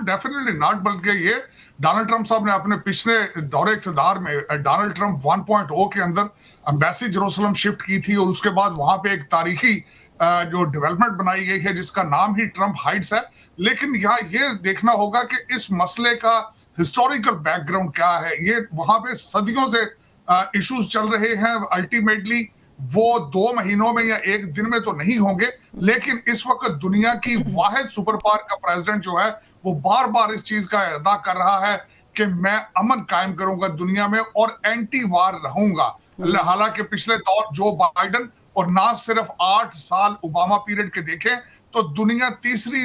Definitely not, बल्कि ये Donald Trump साहब ने अपने पिछले दौरे इक़्तिदार में डोनाल्ड ट्रंप 1.0 के अंदर एम्बेसी जेरूसलम शिफ्ट की थी और उसके बाद वहां पे एक तारीखी जो डेवलपमेंट बनाई गई है जिसका नाम ही ट्रंप हाइट्स है। लेकिन यहाँ ये देखना होगा कि इस मसले का हिस्टोरिकल बैकग्राउंड क्या है। ये वहां पे सदियों से इश्यूज चल रहे हैं। अल्टीमेटली वो 2 महीनों में या 1 दिन में तो नहीं होंगे, लेकिन इस वक्त दुनिया की वाहिद सुपर पावर का प्रेसिडेंट जो है वो बार बार इस चीज का अदा कर रहा है कि मैं अमन कायम करूंगा दुनिया में और एंटी वार रहूंगा। हालांकि पिछले दौर जो बाइडन और ना सिर्फ 8 साल ओबामा पीरियड के देखें तो दुनिया तीसरी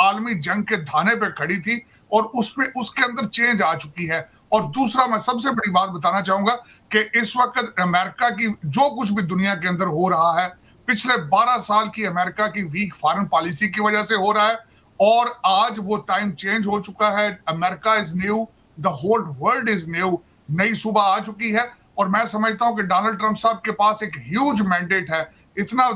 आलमी जंग के धाने पे खड़ी थी और उसमें उसके अंदर चेंज आ चुकी है। और दूसरा मैं सबसे बड़ी बात बताना चाहूंगा कि इस वक्त अमेरिका की जो कुछ भी दुनिया के अंदर हो रहा है पिछले 12 साल की अमेरिका की वीक फॉरेन पॉलिसी की वजह से हो रहा है और आज वो टाइम चेंज हो चुका है। America is new, the whole world is new, नई सुबह आ चुकी है और मैं समझता हूं कि डोनाल्ड ट्रंप साहब के पास एक ह्यूज मैंडेट है, इतना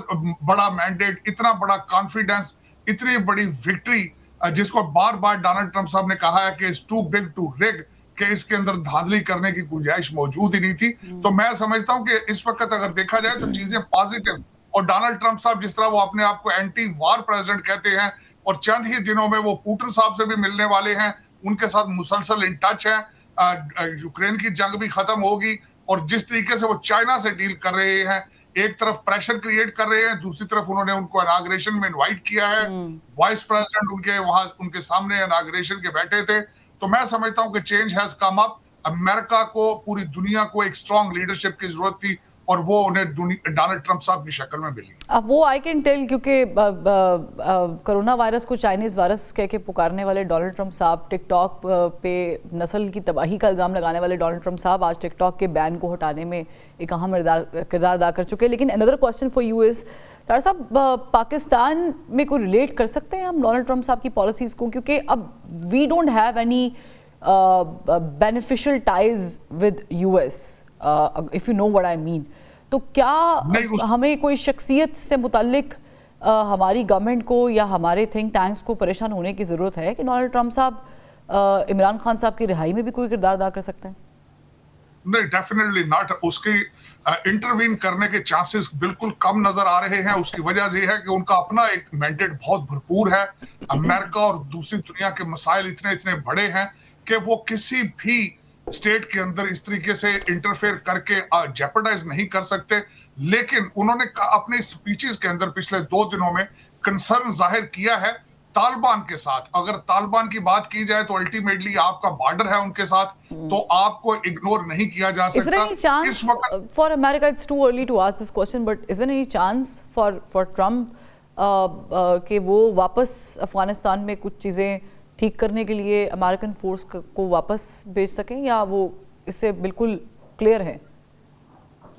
बड़ा मैंडेट, इतना बड़ा कॉन्फिडेंस, इतनी बड़ी विक्ट्री जिसको बार बार डोनाल्ड ट्रंप साहब ने कहा है कि it's too big to rig, कि इसके अंदर धांधली करने की गुंजाइश मौजूद ही नहीं थी। तो मैं समझता हूं कि इस वक्त अगर देखा जाए तो चीजें पॉजिटिव, और डोनाल्ड ट्रंप साहब जिस तरह वो अपने आप को एंटी वार प्रेसिडेंट कहते हैं और चंद ही दिनों में वो पुतिन साहब से भी मिलने वाले हैं, उनके साथ मुसलसल इन टच है। यूक्रेन की जंग भी खत्म होगी और जिस तरीके से वो चाइना से डील कर रहे हैं, एक तरफ प्रेशर क्रिएट कर रहे हैं, दूसरी तरफ उन्होंने उनको इनाग्रेशन में इनवाइट किया है, वाइस प्रेसिडेंट उनके वहां उनके सामने इनाग्रेशन के बैठे थे। तो मैं समझता हूं कि change has come up. America को, पूरी दुनिया को एक स्ट्रॉन्ग लीडरशिप की जरूरत थी और वो उन्हें डोनाल्ड ट्रंप साहब की शक्ल में मिली। अब वो आई कैन टेल, क्योंकि कोरोना वायरस को चाइनीज वायरस कह के पुकारने वाले डोनाल्ड ट्रंप साहब, टिकटॉक पे नस्ल की तबाही का इल्ज़ाम लगाने वाले डोनाल्ड ट्रंप साहब आज टिकटॉक के बैन को हटाने में एक अहम किरदार अदा कर चुके हैं। लेकिन another question for you is, doctor साहब, पाकिस्तान में कोई रिलेट कर सकते हैं हम डोनाल्ड ट्रंप साहब की पॉलिसीज़ को, क्योंकि अब we don't have any beneficial ties with US, if you know what I mean. तो क्या हमें कोई शख्सियत से मुताल्लिक हमारी गवर्नमेंट को या हमारे थिंक टैंक्स को परेशान होने की ज़रूरत है कि डोनाल्ड ट्रंप साहब इमरान खान साहब की रिहाई में भी कोई किरदार अदा कर सकते हैं? नहीं, डेफिनेटली नॉट। उसके इंटरवीन करने के चांसेस बिल्कुल कम नजर आ रहे हैं। उसकी वजह यह है कि उनका अपना एक मैंडेट बहुत भरपूर है। अमेरिका और दूसरी दुनिया के मसाइल इतने इतने बड़े हैं कि वो किसी भी स्टेट के अंदर इस तरीके से इंटरफेयर करके जेपरडाइज नहीं कर सकते। लेकिन उन्होंने अपने स्पीचेस के अंदर पिछले 2 दिनों में कंसर्न जाहिर किया है तालिबान के साथ। अगर तालिबान की बात की जाए तो अल्टीमेटली आपका बॉर्डर है उनके साथ, तो आपको इग्नोर नहीं किया जा सकता। इस वक्त for America, it's too early to ask this question, but is there any chance for Trump कि वो वापस अफगानिस्तान में कुछ चीजें ठीक करने के लिए अमेरिकन फोर्स को वापस भेज सकें, या वो इससे बिल्कुल क्लियर है?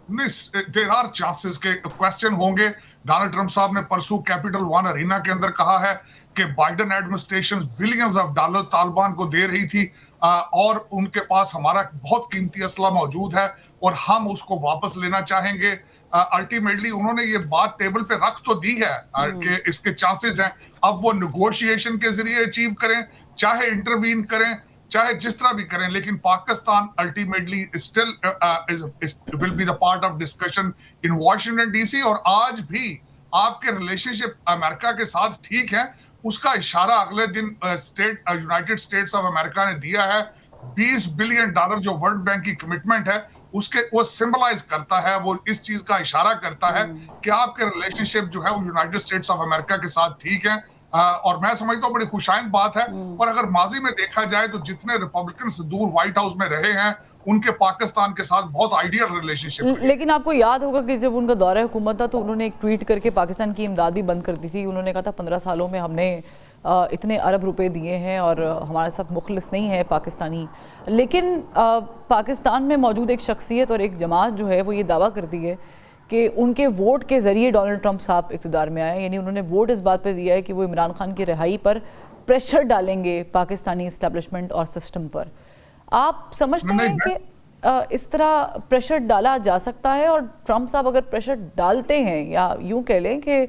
देयर आर चांसेस के क्वेश्चन होंगे। डोनाल्ड ट्रंप साहब ने परसों कैपिटल वन अरीना के अंदर कहा है कि Biden administration billions of dollar Taliban को दे रही थी और उनके पास हमारा बहुत कीमती असला मौजूद है और हम उसको वापस लेना चाहेंगे। अल्टीमेटली उन्होंने ये बात टेबल पे रख तो दी है कि इसके चांसेस हैं। अब वो नेगोशिएशन के जरिए अचीव करें, चाहे इंटरवीन करें, चाहे जिस तरह भी करें, लेकिन Pakistan ultimately still will be the part of discussion in Washington DC. और आज भी आपके रिलेशनशिप अमेरिका के साथ ठीक है, उसका इशारा अगले दिन यूनाइटेड स्टेट्स ऑफ अमेरिका ने दिया है। $20 बिलियन जो वर्ल्ड बैंक की कमिटमेंट है उसके वो सिंबलाइज करता है, वो इस चीज का इशारा करता है कि आपके रिलेशनशिप जो है वो यूनाइटेड स्टेट्स ऑफ अमेरिका के साथ ठीक है। और मैं समझता हूँ बड़ी खुशाइंद बात है। और अगर माजी में देखा जाए तो जितने रिपब्लिकन दूर व्हाइट हाउस में रहे हैं उनके पाकिस्तान के साथ बहुत आइडियल रिलेशनशिप। लेकिन आपको याद होगा कि जब उनका दौरा हुकूमत था तो उन्होंने एक ट्वीट करके पाकिस्तान की इमदाद भी बंद कर दी थी। उन्होंने कहा था 15 सालों में हमने इतने अरब रुपए दिए हैं और हमारे साथ मुखलिस नहीं है पाकिस्तानी। लेकिन पाकिस्तान में मौजूद एक शख्सियत और एक जमात जो है वो ये दावा करती है कि उनके वोट के ज़रिए डोनाल्ड ट्रंप साहब इक़्तिदार में आए, यानी उन्होंने वोट इस बात पे दिया है कि वो इमरान खान की रिहाई पर प्रेशर डालेंगे पाकिस्तानी इस्टेब्लिशमेंट और सिस्टम पर। आप समझते हैं कि इस तरह प्रेशर डाला जा सकता है? और ट्रंप साहब अगर प्रेशर डालते हैं, या यूँ कह लें कि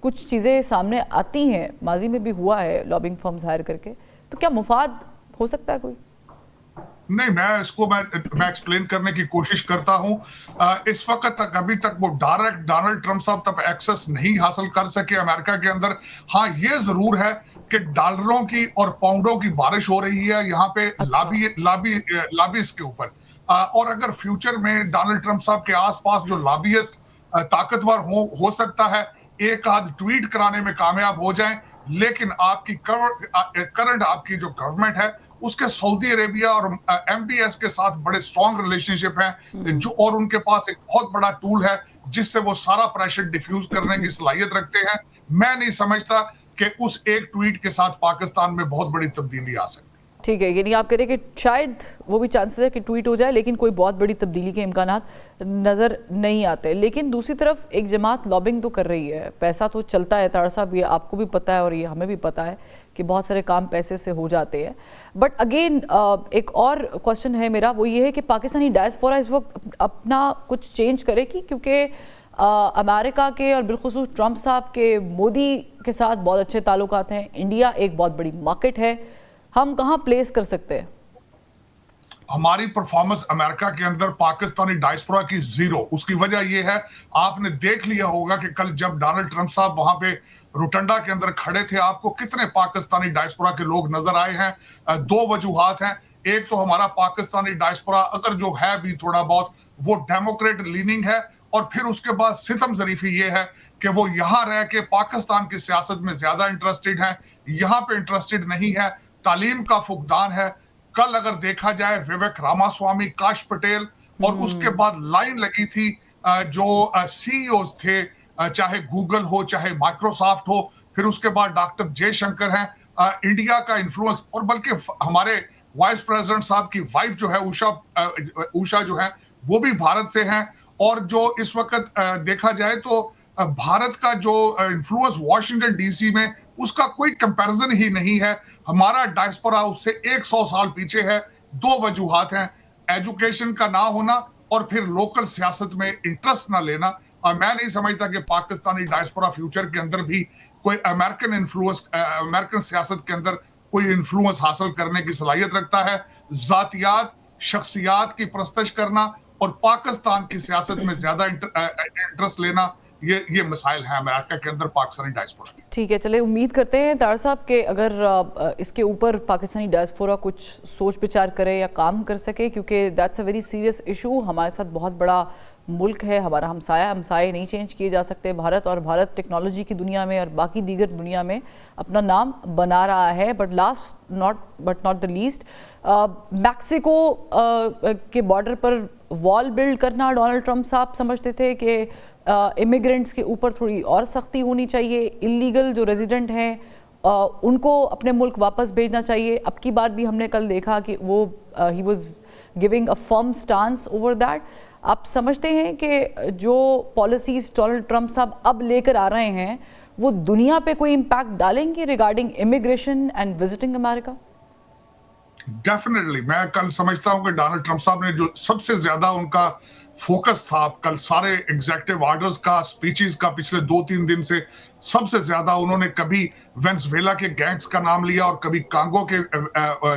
कुछ चीज़ें सामने आती हैं, माजी में भी हुआ है लॉबिंग फर्म्स हायर करके, तो क्या मुफाद हो सकता है कोई? नहीं, मैं एक्सप्लेन करने की कोशिश करता हूं। इस वक्त तक अभी तक वो डायरेक्ट डोनाल्ड ट्रंप साहब तक एक्सेस नहीं हासिल कर सके अमेरिका के अंदर। हाँ, ये जरूर है कि डॉलरों की और पाउंडों की बारिश हो रही है यहाँ पे अच्छा। लॉबीज के ऊपर। और अगर फ्यूचर में डोनाल्ड ट्रंप साहब के आसपास जो लॉबीइस्ट ताकतवर हो सकता है, एक आध ट्वीट कराने में कामयाब हो जाएं, लेकिन आपकी करंट आपकी जो गवर्नमेंट है उसके सऊदी अरेबिया और एमबीएस के साथ बड़े स्ट्रॉन्ग रिलेशनशिप हैं, जो और उनके पास एक बहुत बड़ा टूल है जिससे वो सारा प्रेशर डिफ्यूज करने की सलाहियत रखते हैं। मैं नहीं समझता कि उस एक ट्वीट के साथ पाकिस्तान में बहुत बड़ी तब्दीली आ सकती है। ठीक है, यानी आप कह रहे हैं कि शायद वो भी चांसेस है कि ट्वीट हो जाए, लेकिन कोई बहुत बड़ी तब्दीली के इम्कानात नज़र नहीं आते। लेकिन दूसरी तरफ एक जमात लॉबिंग तो कर रही है, पैसा तो चलता है तार साहब, ये आपको भी पता है और ये हमें भी पता है कि बहुत सारे काम पैसे से हो जाते हैं। बट अगेन एक और क्वेश्चन है मेरा, वो ये है कि पाकिस्तानी डायस्पोरा इस वक्त अपना कुछ चेंज करेगी, क्योंकि अमेरिका के और बिलखुसूस ट्रंप साहब के मोदी के साथ बहुत अच्छे ताल्लुकात हैं, इंडिया एक बहुत बड़ी मार्केट है, हम कहाँ प्लेस कर सकते हैं? हमारी परफॉर्मेंस अमेरिका के अंदर पाकिस्तानी डायस्पोरा की जीरो। उसकी वजह यह है, आपने देख लिया होगा कि कल जब डोनाल्ड ट्रंप साहब वहां पे रोटंडा के अंदर खड़े थे, आपको कितने पाकिस्तानी डायस्पोरा के लोग नजर आए हैं। दो वजूहात हैं। एक तो हमारा पाकिस्तानी डायस्पोरा अगर जो है भी थोड़ा बहुत वो डेमोक्रेट लीनिंग है, और फिर उसके बाद सितम जरीफी ये है कि वो यहाँ रह के पाकिस्तान की सियासत में ज्यादा इंटरेस्टेड है, यहाँ पे इंटरेस्टेड नहीं है। तालीम का फुकदान है। कल अगर देखा जाए विवेक रामास्वामी, काश पटेल, और उसके बाद लाइन लगी थी जो सीईओ थे, चाहे गूगल हो चाहे माइक्रोसॉफ्ट हो, फिर उसके बाद डॉक्टर जयशंकर हैं। इंडिया का इन्फ्लुएंस, और बल्कि हमारे वाइस प्रेसिडेंट साहब की वाइफ जो है उषा जो है वो भी भारत से हैं। और जो इस वक्त देखा जाए तो भारत का जो इन्फ्लुएंस वॉशिंगटन डीसी में, उसका कोई कंपैरिजन ही नहीं है। हमारा डायस्पोरा उससे 100 साल पीछे है। दो वजूहात हैं, एजुकेशन का ना होना और फिर लोकल सियासत में इंटरेस्ट ना लेना। और मैं नहीं समझता कि पाकिस्तानी डायस्पोरा फ्यूचर के अंदर भी कोई अमेरिकन सियासत के अंदर कोई इन्फ्लुएंस हासिल करने की सलाहियत रखता है। जातियात, शख्सियात की परस्तश करना और पाकिस्तान की सियासत में ज्यादा इंटरेस्ट लेना, ये मसाइल है अमेरिका के अंदर पाकिस्तानी डायस्पोरा की। ठीक है, चले उम्मीद करते हैं तार साहब के अगर इसके ऊपर पाकिस्तानी डायस्पोरा कुछ सोच विचार करे या काम कर सके, क्योंकि that's a very serious issue. हमारे साथ बहुत बड़ा मुल्क है, हमारा हमसाए नहीं चेंज किए जा सकते भारत, और भारत टेक्नोलॉजी की दुनिया में और बाकी दीगर दुनिया में अपना नाम बना रहा है। But not the least, Mexico के बॉर्डर पर वॉल बिल्ड करना, डोनाल्ड ट्रंप साहब समझते थे कि इमिग्रेंट्स के ऊपर थोड़ी और सख्ती होनी चाहिए, इलीगल जो रेजिडेंट हैं उनको अपने मुल्क वापस भेजना चाहिए। अब की बार भी हमने कल देखा कि वो he was giving a firm stance over that. आप समझते हैं कि जो पॉलिसीज डोनाल्ड ट्रंप साहब अब लेकर आ रहे हैं वो दुनिया पे कोई इम्पैक्ट डालेंगे regarding immigration and visiting America? Definitely मैं कल समझता हूं कि डोनाल्ड ट्रंप साहब ने जो सबसे ज्यादा उनका फोकस था कल सारे एग्जीक्यूटिव ऑर्डर्स का, स्पीचेस का, पिछले 2-3 दिन से सबसे ज्यादा उन्होंने कभी वेनेजुएला के गैंग्स का नाम लिया और कभी कांगो के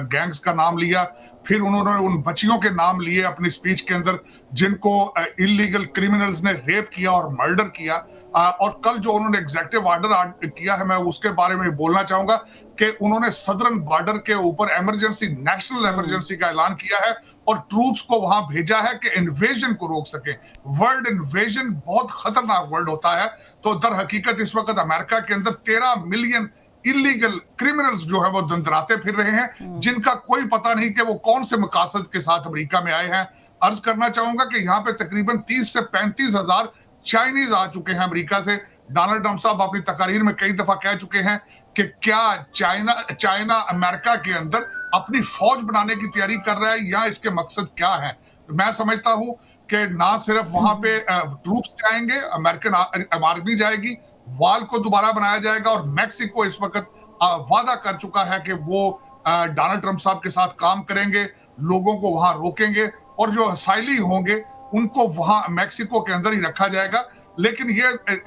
गैंग्स का नाम लिया। फिर उन्होंने उन बच्चियों के नाम लिए अपनी स्पीच के अंदर जिनको इलीगल क्रिमिनल्स ने रेप किया और मर्डर किया। और कल जो उन्होंने एग्जीक्यूटिव ऑर्डर किया है, मैं उसके बारे में बोलना चाहूंगा कि उन्होंने सदर्न बॉर्डर के ऊपर इमरजेंसी, नेशनल इमरजेंसी का ऐलान किया है और ट्रूप्स को वहां भेजा है कि इन्वेजन को रोक सके। वर्ल्ड इन्वेजन बहुत खतरनाक वर्ड होता है। तो दर हकीकत इस वक्त अमेरिका के अंदर 13 मिलियन इलीगल क्रिमिनल्स जो है वो दंदराते फिर रहे हैं, जिनका कोई पता नहीं कि वो कौन से मकासद के साथ अमेरिका में आए हैं। अर्ज करना चाहूंगा कि यहाँ पे तकरीबन 30 से 35 हजार चाइनीज आ चुके हैं अमेरिका से। डोनाल्ड ट्रंप साहब अपनी तकारीर में कई दफा कह चुके हैं कि क्या चाइना अमेरिका के अंदर अपनी फौज बनाने की तैयारी कर रहा है या इसके मकसद क्या है। तो मैं समझता हूं कि ना सिर्फ वहां पे ट्रूप्स जाएंगे, अमेरिकन आर्मी जाएगी, वॉल को दोबारा बनाया जाएगा, और मैक्सिको इस वक्त वादा कर चुका है कि वो डोनाल्ड ट्रंप साहब के साथ काम करेंगे, लोगों को वहां रोकेंगे और जो असाइली होंगे उनको वहां मैक्सिको के अंदर ही रखा जाएगा। लेकिन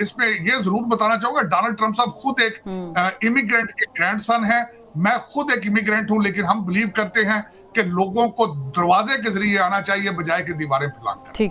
इसमें ये जरूर बताना चाहूंगा, डोनाल्ड ट्रंप साहब खुद एक इमिग्रेंट के ग्रैंडसन हैं। मैं खुद एक इमिग्रेंट हूं, लेकिन हम बिलीव करते हैं कि लोगों को दरवाजे के जरिए आना चाहिए बजाय कि दीवारें फैलाकर। ठीक